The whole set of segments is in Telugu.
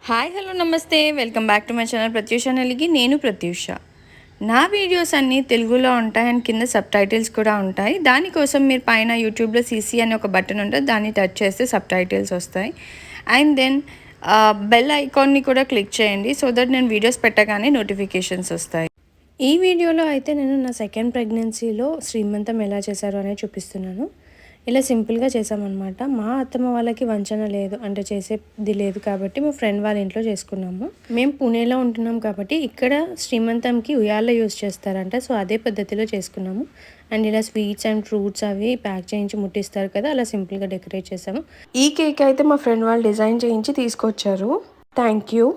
Hi hello namaste welcome back to my channel Prathyusha Neligi. నేను ప్రత్యూష. నా వీడియోస్ అన్నీ తెలుగులో ఉంటాయి అండ్ కింద సబ్ టైటిల్స్ కూడా ఉంటాయి. దానికోసం మీరు పైన యూట్యూబ్లో సీసీ అనే ఒక బటన్ ఉంటుంది, దాన్ని టచ్ చేస్తే సబ్ టైటిల్స్ వస్తాయి. అండ్ దెన్ బెల్ ఐకాన్ని కూడా క్లిక్ చేయండి సో దట్ నేను వీడియోస్ పెట్టగానే నోటిఫికేషన్స్ వస్తాయి. ఈ వీడియోలో అయితే నేను నా సెకండ్ ప్రెగ్నెన్సీలో శ్రీమంతం ఎలా చేశారు అనేది చూపిస్తున్నాను. ఇలా సింపుల్గా చేసామన్నమాట. మా అత్తమ్మ వాళ్ళకి వంచన లేదు, అంటే చేసేది లేదు కాబట్టి మా ఫ్రెండ్ వాళ్ళ ఇంట్లో చేసుకున్నాము. మేము పూణేలో ఉంటున్నాం కాబట్టి ఇక్కడ శ్రీమంతంకి ఉయ్యాల యూజ్ చేస్తారంట, సో అదే పద్ధతిలో చేసుకున్నాము. అండ్ ఇలా స్వీట్స్ అండ్ ఫ్రూట్స్ అవి ప్యాక్ చేయించి ముట్టిస్తారు కదా, అలా సింపుల్గా డెకరేట్ చేసాము. ఈ కేక్ అయితే మా ఫ్రెండ్ వాళ్ళు డిజైన్ చేయించి తీసుకొచ్చారు. Thank you.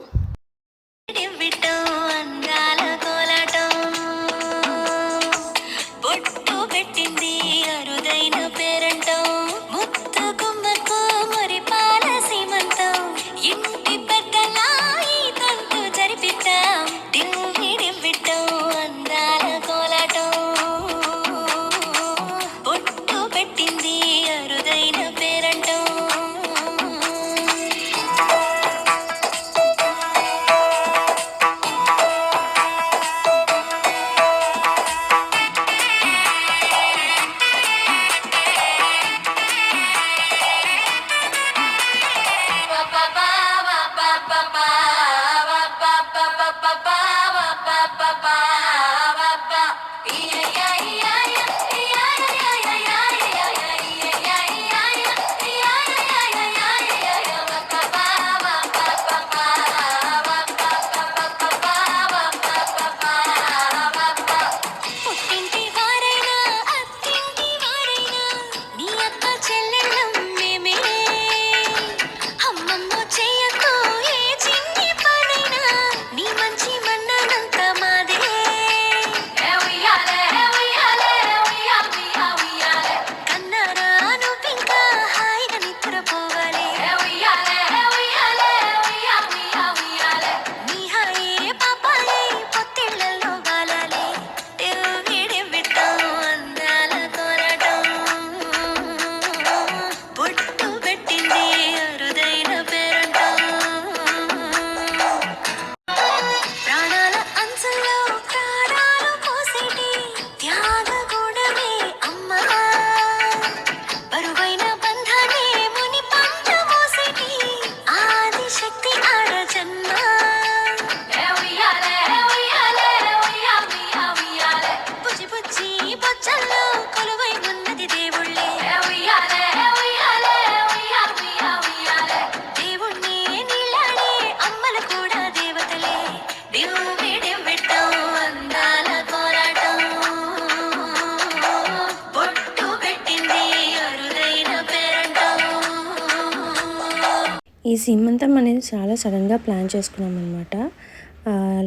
ఈ సీమంతం అనేది చాలా సడన్గా ప్లాన్ చేసుకున్నాం అనమాట.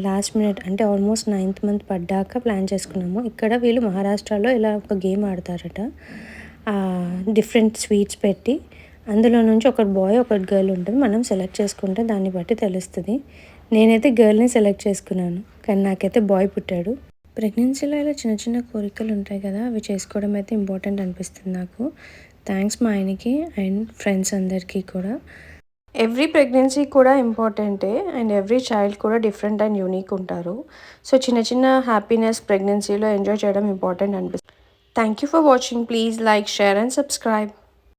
లాస్ట్ మినిట్ అంటే ఆల్మోస్ట్ 9th మంత్ పడ్డాక ప్లాన్ చేసుకున్నాము. ఇక్కడ వీళ్ళు మహారాష్ట్రలో ఇలా ఒక గేమ్ ఆడతారట. డిఫరెంట్ స్వీట్స్ పెట్టి అందులో నుంచి ఒకటి బాయ్ ఒకటి గర్ల్ ఉంటుంది. మనం సెలెక్ట్ చేసుకుంటే దాన్ని బట్టి తెలుస్తుంది. నేనైతే గర్ల్ని సెలెక్ట్ చేసుకున్నాను, కానీ నాకైతే బాయ్ పుట్టాడు. ప్రెగ్నెన్సీలో ఇలా చిన్న చిన్న కోరికలు ఉంటాయి కదా, అవి చేసుకోవడం అయితే ఇంపార్టెంట్ అనిపిస్తుంది నాకు. థ్యాంక్స్ మా ఆయనకి అండ్ ఫ్రెండ్స్ అందరికీ కూడా. ఎవ్రీ ప్రెగ్నెన్సీ కూడా ఇంపార్టెంటే అండ్ ఎవ్రీ చైల్డ్ కూడా డిఫరెంట్ అండ్ యూనిక్ ఉంటారు. సో చిన్న చిన్న హ్యాపీనెస్ ప్రెగ్నెన్సీలో ఎంజాయ్ చేయడం ఇంపార్టెంట్ అనిపిస్తుంది. Thank you for watching. Please like, share and subscribe.